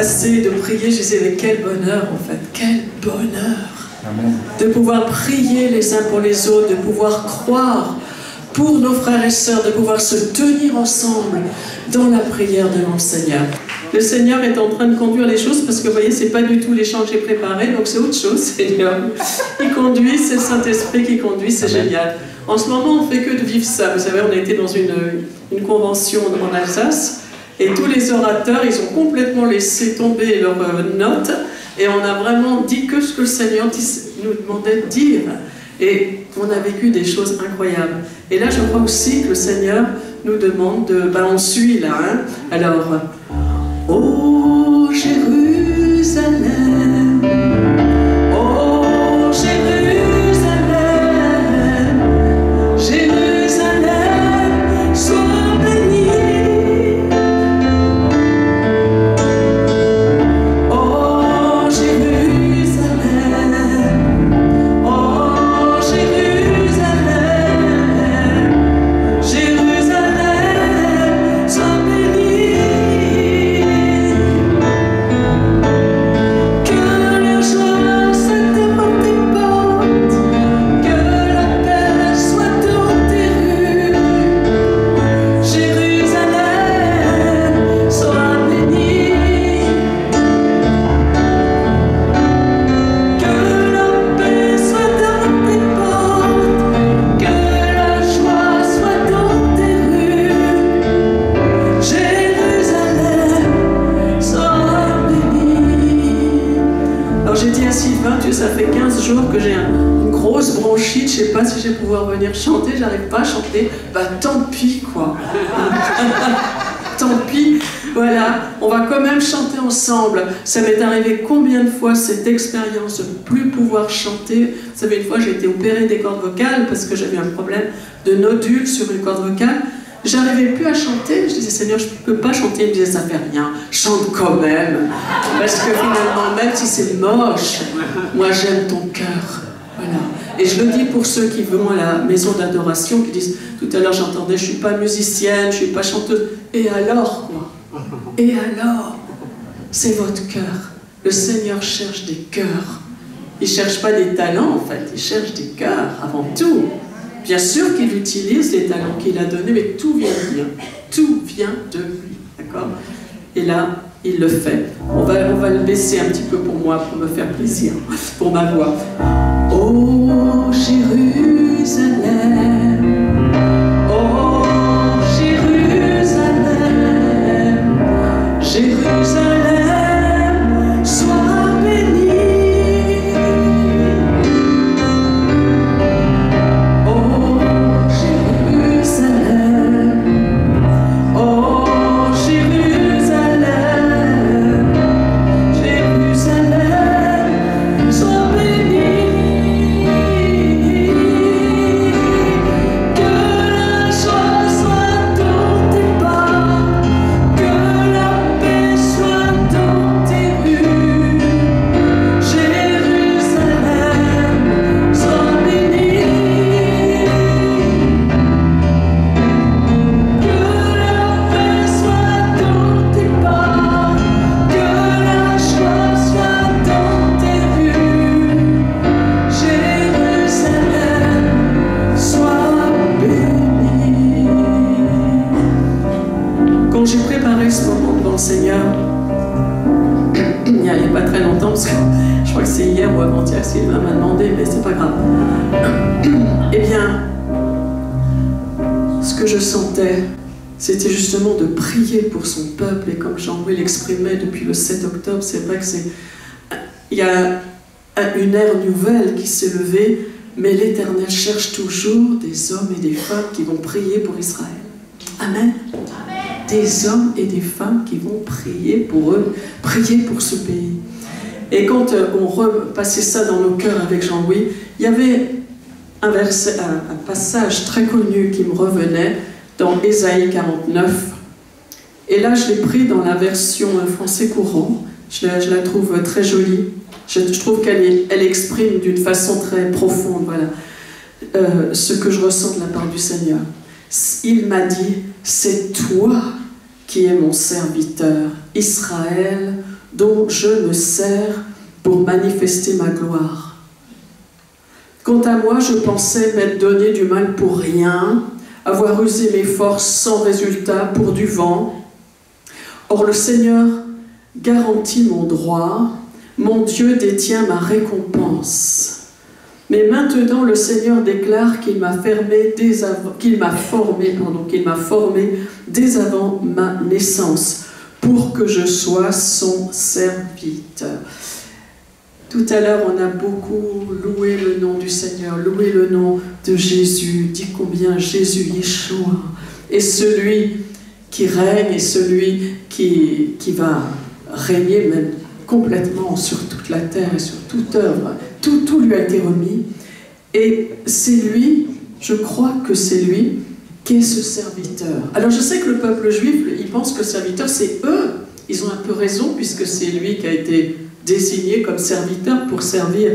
passé de prier, je disais, mais quel bonheur en fait, quel bonheur de pouvoir prier les uns pour les autres, de pouvoir croire pour nos frères et sœurs, de pouvoir se tenir ensemble dans la prière devant le Seigneur. Le Seigneur est en train de conduire les choses parce que vous voyez, c'est pas du tout les chants que j'ai préparés, donc c'est autre chose, Seigneur. Il conduit, c'est le Saint-Esprit qui conduit, c'est génial. En ce moment, on ne fait que de vivre ça. Vous savez, on a été dans une convention en Alsace et tous les orateurs, ils ont complètement laissé tomber leurs notes et on a vraiment dit que ce que le Seigneur nous demandait de dire. Et on a vécu des choses incroyables. Et là, je crois aussi que le Seigneur nous demande de... Ben, on suit là, hein. Alors, ô Jérusalem, ô Jérusalem, Jérusalem, sois bénie. Ô Jérusalem, ô Jérusalem, Jérusalem, sois bénie. Que la joie soit devant tes portes, que la paix soit dans tes rues. Jérusalem, sois bénie. Que la paix soit dans tes portes, que la joie soit dans tes rues. Jérusalem, sois bénie. Alors j'ai dit à Sylvain, tu sais, ça fait 15 jours que j'ai une grosse bronchite, je sais pas si je vais pouvoir venir chanter, j'arrive pas à chanter, bah tant pis quoi. Tant pis, voilà, on va quand même chanter ensemble. Ça m'est arrivé combien de fois cette expérience de ne plus pouvoir chanter. Vous savez, une fois j'ai été opérée des cordes vocales parce que j'avais un problème de nodule sur une corde vocale. J'arrivais plus à chanter, je disais Seigneur, je peux pas chanter, il me disait ça fait rien, chante quand même. Parce que finalement, même si c'est moche, moi j'aime ton cœur. Voilà. Et je le dis pour ceux qui vont à la maison d'adoration, qui disent, tout à l'heure j'entendais, je suis pas musicienne, je suis pas chanteuse. Et alors quoi? Et alors? C'est votre cœur. Le Seigneur cherche des cœurs. Il cherche pas des talents en fait, il cherche des cœurs avant tout. Bien sûr qu'il utilise les talents qu'il a donnés, mais tout vient de lui. Tout vient de lui. D'accord? Et là, il le fait. On va le baisser un petit peu pour moi, pour me faire plaisir, pour ma voix. Ô Jérusalem, ô Jérusalem, Jérusalem, sois bénie. Sylvain m'a demandé, mais c'est pas grave. Eh bien, ce que je sentais, c'était justement de prier pour son peuple, et comme Jean-Louis l'exprimait depuis le 7 octobre, c'est vrai que il y a une ère nouvelle qui s'est levée, mais l'Éternel cherche toujours des hommes et des femmes qui vont prier pour Israël. Amen. Des hommes et des femmes qui vont prier pour eux, prier pour ce pays. Et quand on repassait ça dans nos cœurs avec Jean-Louis, il y avait un passage très connu qui me revenait dans Ésaïe 49. Et là, je l'ai pris dans la version français courant. Je la trouve très jolie. Je trouve qu'elle exprime d'une façon très profonde, voilà, ce que je ressens de la part du Seigneur. Il m'a dit, c'est toi qui es mon serviteur, Israël, dont je me sers pour manifester ma gloire. Quant à moi, je pensais m'être donné du mal pour rien, avoir usé mes forces sans résultat pour du vent. Or le Seigneur garantit mon droit, mon Dieu détient ma récompense. Mais maintenant le Seigneur déclare qu'il m'a formé dès avant ma naissance, pour que je sois son serviteur. Tout à l'heure, on a beaucoup loué le nom du Seigneur, loué le nom de Jésus, dit combien Jésus, Yeshua, est celui qui règne et celui qui va régner même complètement sur toute la terre et sur toute œuvre. Tout lui a été remis. Et c'est lui, je crois que c'est lui qui est ce serviteur. Alors je sais que le peuple juif, il pense que serviteur, c'est eux. Ils ont un peu raison, puisque c'est lui qui a été désigné comme serviteur pour servir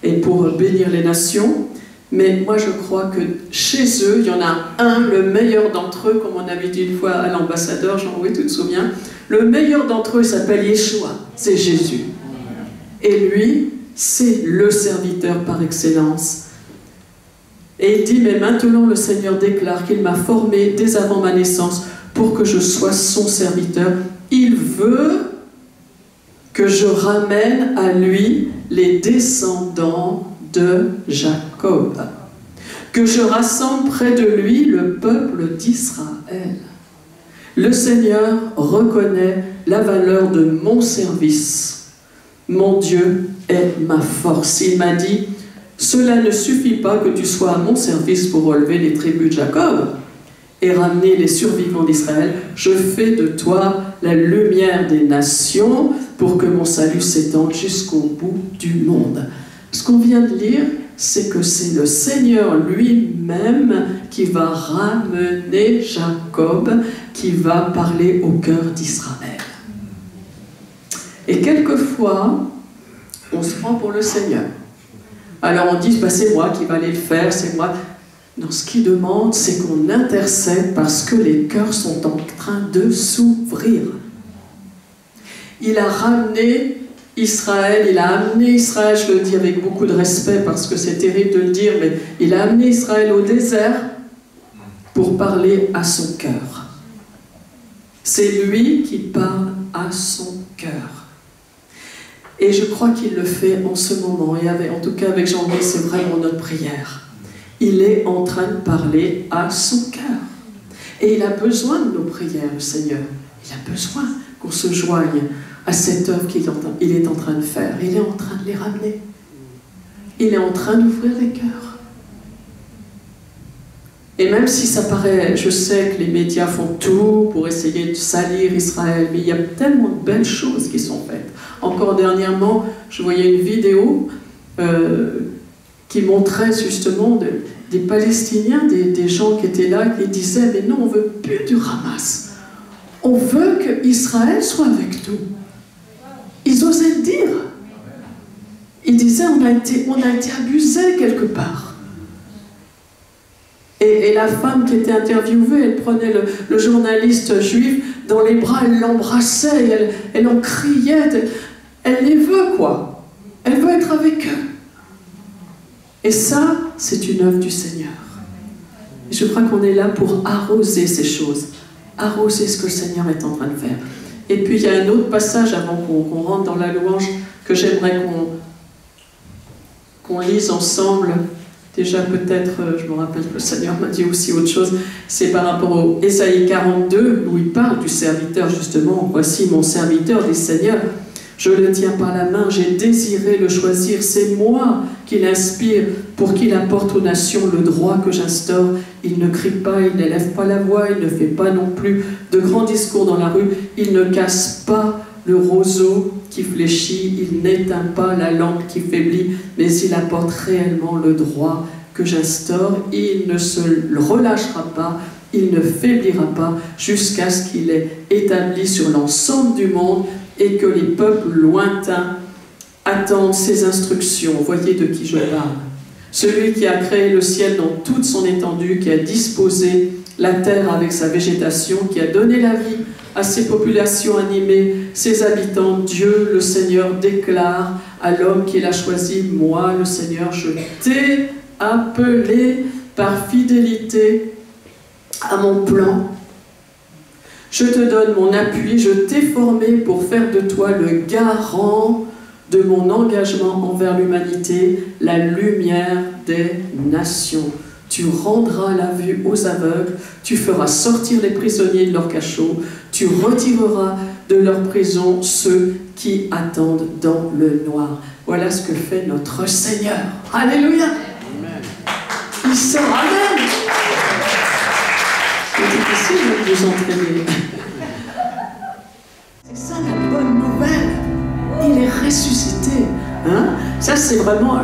et pour bénir les nations. Mais moi je crois que chez eux, il y en a un, le meilleur d'entre eux, comme on avait dit une fois à l'ambassadeur, Jean-Louis, tu te souviens, le meilleur d'entre eux s'appelle Yeshua, c'est Jésus. Et lui, c'est le serviteur par excellence. Et il dit, mais maintenant le Seigneur déclare qu'il m'a formé dès avant ma naissance pour que je sois son serviteur. Il veut que je ramène à lui les descendants de Jacob, que je rassemble près de lui le peuple d'Israël. Le Seigneur reconnaît la valeur de mon service. Mon Dieu est ma force. Il m'a dit, cela ne suffit pas que tu sois à mon service pour relever les tribus de Jacob et ramener les survivants d'Israël. Je fais de toi la lumière des nations pour que mon salut s'étende jusqu'au bout du monde. Ce qu'on vient de lire, c'est que c'est le Seigneur lui-même qui va ramener Jacob, qui va parler au cœur d'Israël. Et quelquefois, on se prend pour le Seigneur. Alors on dit, bah, c'est moi qui vais aller le faire, c'est moi. Non, ce qu'il demande, c'est qu'on intercède parce que les cœurs sont en train de s'ouvrir. Il a ramené Israël, il a amené Israël, je le dis avec beaucoup de respect parce que c'est terrible de le dire, mais il a amené Israël au désert pour parler à son cœur. C'est lui qui parle à son cœur. Et je crois qu'il le fait en ce moment, et en tout cas avec Jean-Louis, c'est vraiment notre prière. Il est en train de parler à son cœur. Et il a besoin de nos prières, le Seigneur. Il a besoin qu'on se joigne à cette œuvre qu'il est en train de faire. Il est en train de les ramener. Il est en train d'ouvrir les cœurs. Et même si ça paraît, je sais que les médias font tout pour essayer de salir Israël, mais il y a tellement de belles choses qui sont faites. Encore dernièrement, je voyais une vidéo qui montrait justement des Palestiniens, des gens qui étaient là, qui disaient « Mais non, on ne veut plus du Hamas. On veut qu'Israël soit avec nous. » Ils osaient le dire. Ils disaient « On a été abusés quelque part. » Et la femme qui était interviewée, elle prenait le journaliste juif dans les bras, elle l'embrassait, elle en criait, elle les veut, quoi. Elle veut être avec eux. Et ça, c'est une œuvre du Seigneur. Et je crois qu'on est là pour arroser ces choses, arroser ce que le Seigneur est en train de faire. Et puis il y a un autre passage avant qu'on rentre dans la louange que j'aimerais qu'on lise ensemble. Déjà peut-être, je me rappelle que le Seigneur m'a dit aussi autre chose, c'est par rapport au Ésaïe 42, où il parle du serviteur justement. « Voici mon serviteur, dit Seigneur, je le tiens par la main, j'ai désiré le choisir, c'est moi qui l'inspire pour qu'il apporte aux nations le droit que j'instaure. Il ne crie pas, il n'élève pas la voix, il ne fait pas non plus de grands discours dans la rue, il ne casse pas le roseau qui fléchit, il n'éteint pas la lampe qui faiblit, mais il apporte réellement le droit que j'instaure. Il ne se relâchera pas, il ne faiblira pas, jusqu'à ce qu'il ait établi sur l'ensemble du monde et que les peuples lointains attendent ses instructions. » Voyez de qui je parle. Celui qui a créé le ciel dans toute son étendue, qui a disposé la terre avec sa végétation, qui a donné la vie à ces populations animées, ses habitants. Dieu, le Seigneur, déclare à l'homme qu'il a choisi, moi, le Seigneur, je t'ai appelé par fidélité à mon plan. Je te donne mon appui, je t'ai formé pour faire de toi le garant de mon engagement envers l'humanité, la lumière des nations. Tu rendras la vue aux aveugles, tu feras sortir les prisonniers de leur cachot, tu retireras de leur prison ceux qui attendent dans le noir. Voilà ce que fait notre Seigneur. Alléluia! Amen. Il sort. Amen! C'est difficile de vous entraîner. C'est ça la bonne nouvelle. Il est ressuscité. Hein? Ça, c'est vraiment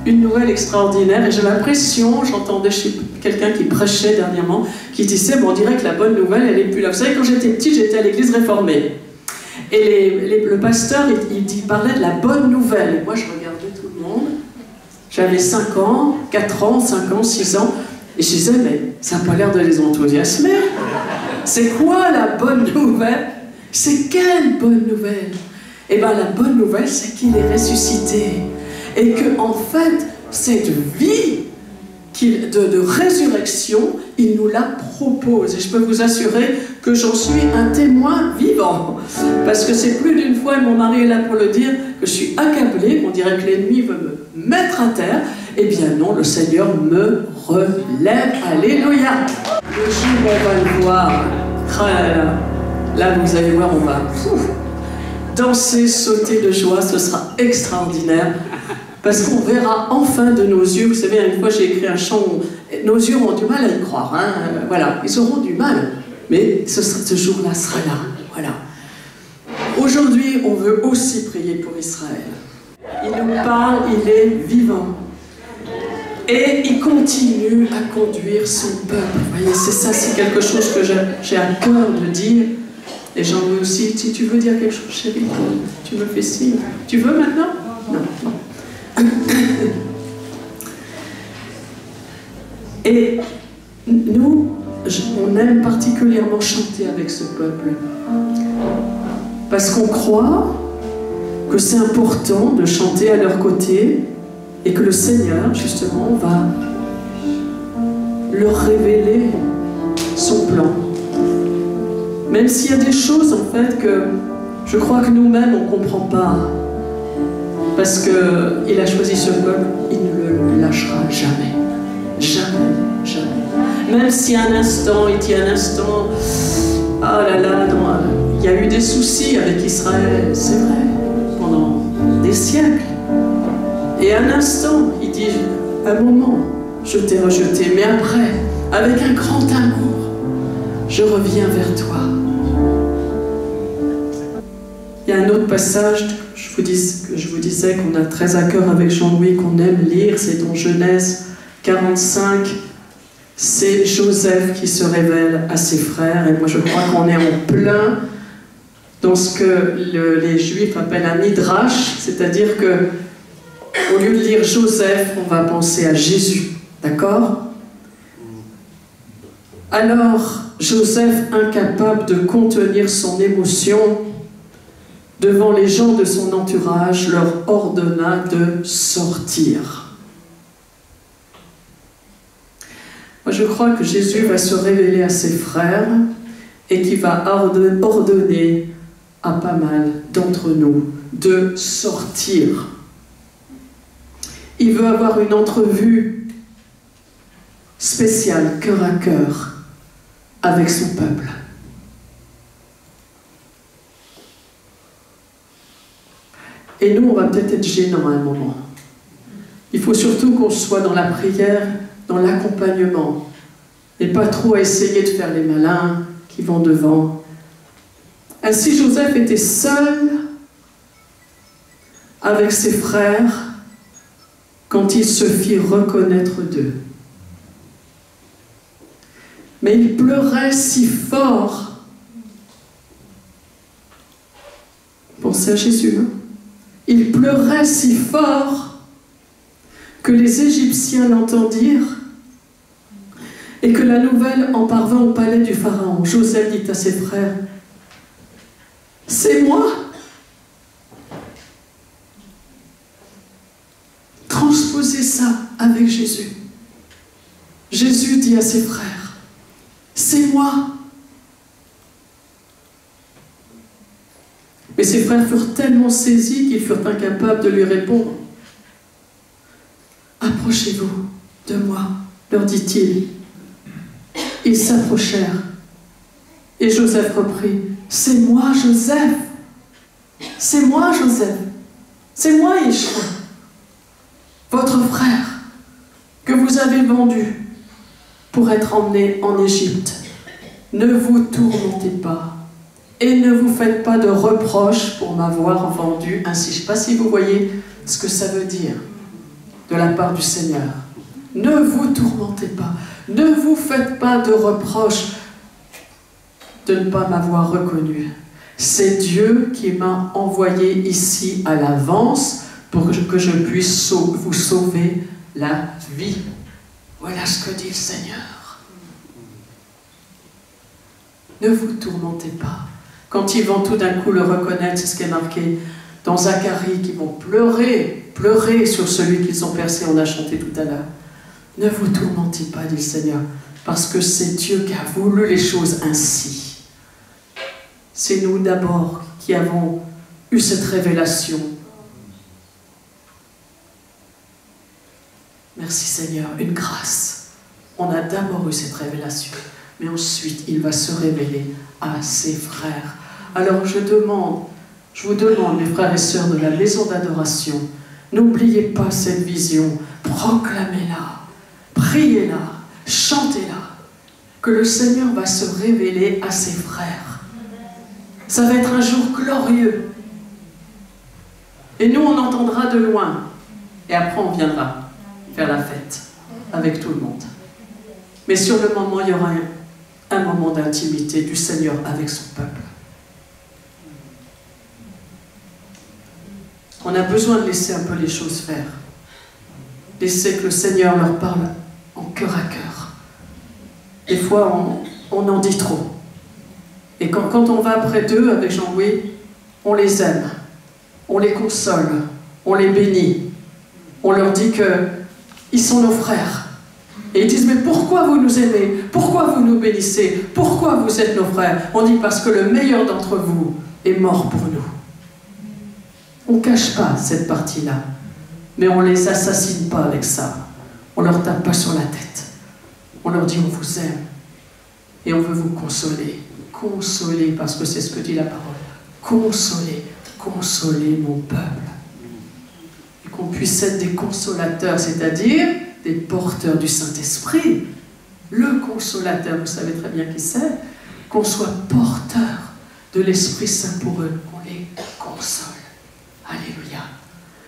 une nouvelle extraordinaire. Et j'ai l'impression, j'entendais chez quelqu'un qui prêchait dernièrement, qui disait, bon, on dirait que la bonne nouvelle, elle n'est plus là. Vous savez, quand j'étais petit, j'étais à l'église réformée. Et le pasteur, il parlait de la bonne nouvelle. Et moi, je regardais tout le monde. J'avais 5 ans, 4 ans, 5 ans, 6 ans. Et je disais, mais ça n'a pas l'air de les enthousiasmer. C'est quoi la bonne nouvelle? C'est quelle bonne nouvelle? Eh bien, la bonne nouvelle, c'est qu'il est ressuscité. Et que, en fait, cette vie de résurrection, il nous la propose. Et je peux vous assurer que j'en suis un témoin vivant. Parce que c'est plus d'une fois, et mon mari est là pour le dire, que je suis accablée, qu'on dirait que l'ennemi veut me mettre à terre. Eh bien non, le Seigneur me relève. Alléluia! Le jour où on va le voir, là vous allez voir, on va danser, sauter de joie, ce sera extraordinaire. Parce qu'on verra enfin de nos yeux, vous savez, une fois j'ai écrit un chant où nos yeux ont du mal à y croire, hein, voilà, ils auront du mal, mais ce jour-là sera là, voilà. Aujourd'hui, on veut aussi prier pour Israël. Il nous parle, il est vivant. Et il continue à conduire son peuple. Vous voyez, c'est ça, c'est quelque chose que j'ai à cœur de dire. Et j'en veux aussi, si tu veux dire quelque chose, chérie, tu me fais signe. Tu veux maintenant? Non, non. Et nous, on aime particulièrement chanter avec ce peuple. Parce qu'on croit que c'est important de chanter à leur côté et que le Seigneur, justement, va leur révéler son plan. Même s'il y a des choses, en fait, que je crois que nous-mêmes, on ne comprend pas. Parce qu'il a choisi ce peuple, il ne le lâchera jamais. Jamais, jamais. Même si un instant, il dit un instant, ah là là, non, il y a eu des soucis avec Israël, c'est vrai, pendant des siècles. Et un instant, il dit, un moment, je t'ai rejeté, mais après, avec un grand amour, je reviens vers toi. Il y a un autre passage que je vous disais qu'on a très à cœur avec Jean-Louis, qu'on aime lire, c'est dans Genèse 45. C'est Joseph qui se révèle à ses frères, et moi je crois qu'on est en plein dans ce que les Juifs appellent un midrash, c'est-à-dire que au lieu de lire Joseph, on va penser à Jésus, d'accord? Alors, Joseph, incapable de contenir son émotion, devant les gens de son entourage, leur ordonna de sortir. Moi, je crois que Jésus va se révéler à ses frères et qu'il va ordonner à pas mal d'entre nous de sortir. Il veut avoir une entrevue spéciale, cœur à cœur, avec son peuple. Et nous, on va peut-être être gênants à un moment. Il faut surtout qu'on soit dans la prière, dans l'accompagnement, et pas trop à essayer de faire les malins qui vont devant. Ainsi, Joseph était seul avec ses frères quand il se fit reconnaître d'eux. Mais il pleurait si fort. Pensez à Jésus, hein? Il pleurait si fort que les Égyptiens l'entendirent et que la nouvelle en parvint au palais du Pharaon. Joseph dit à ses frères, C'est moi. Transposez ça avec Jésus. Jésus dit à ses frères, c'est moi. Mais ses frères furent tellement saisis qu'ils furent incapables de lui répondre. Approchez-vous de moi, leur dit-il. Ils s'approchèrent. Et Joseph reprit, c'est moi Joseph. C'est moi Joseph. C'est moi Yeshua, votre frère, que vous avez vendu pour être emmené en Égypte. Ne vous tourmentez pas et ne vous faites pas de reproches pour m'avoir vendu ainsi. Je ne sais pas si vous voyez ce que ça veut dire de la part du Seigneur. Ne vous tourmentez pas, ne vous faites pas de reproches de ne pas m'avoir reconnu. C'est Dieu qui m'a envoyé ici à l'avance pour que je puisse vous sauver la vie. Voilà ce que dit le Seigneur. Ne vous tourmentez pas. Quand ils vont tout d'un coup le reconnaître, c'est ce qui est marqué dans Zacharie, qui vont pleurer sur celui qu'ils ont percé, on a chanté tout à l'heure. Ne vous tourmentez pas, dit le Seigneur, parce que c'est Dieu qui a voulu les choses ainsi. C'est nous d'abord qui avons eu cette révélation. Merci Seigneur, une grâce. On a d'abord eu cette révélation, mais ensuite il va se révéler à ses frères. Alors je vous demande, mes frères et sœurs de la maison d'adoration, n'oubliez pas cette vision, proclamez-la, priez-la, chantez-la, que le Seigneur va se révéler à ses frères. Ça va être un jour glorieux. Et nous, on entendra de loin. Et après, on viendra faire la fête avec tout le monde. Mais sur le moment, il y aura un moment d'intimité du Seigneur avec son peuple. On a besoin de laisser un peu les choses faire. Laisser que le Seigneur leur parle en cœur à cœur. Des fois, on en dit trop. Et quand on va près d'eux avec Jean-Louis, on les aime, on les console, on les bénit. On leur dit qu'ils sont nos frères. Et ils disent, mais pourquoi vous nous aimez? Pourquoi vous nous bénissez? Pourquoi vous êtes nos frères? On dit, parce que le meilleur d'entre vous est mort pour nous. On ne cache pas cette partie-là, mais on ne les assassine pas avec ça. On ne leur tape pas sur la tête. On leur dit, on vous aime et on veut vous consoler. Consoler, parce que c'est ce que dit la parole. Consoler, consoler mon peuple. Et qu'on puisse être des consolateurs, c'est-à-dire des porteurs du Saint-Esprit. Le consolateur, vous savez très bien qui c'est, qu'on soit porteur de l'Esprit Saint pour eux, qu'on les console.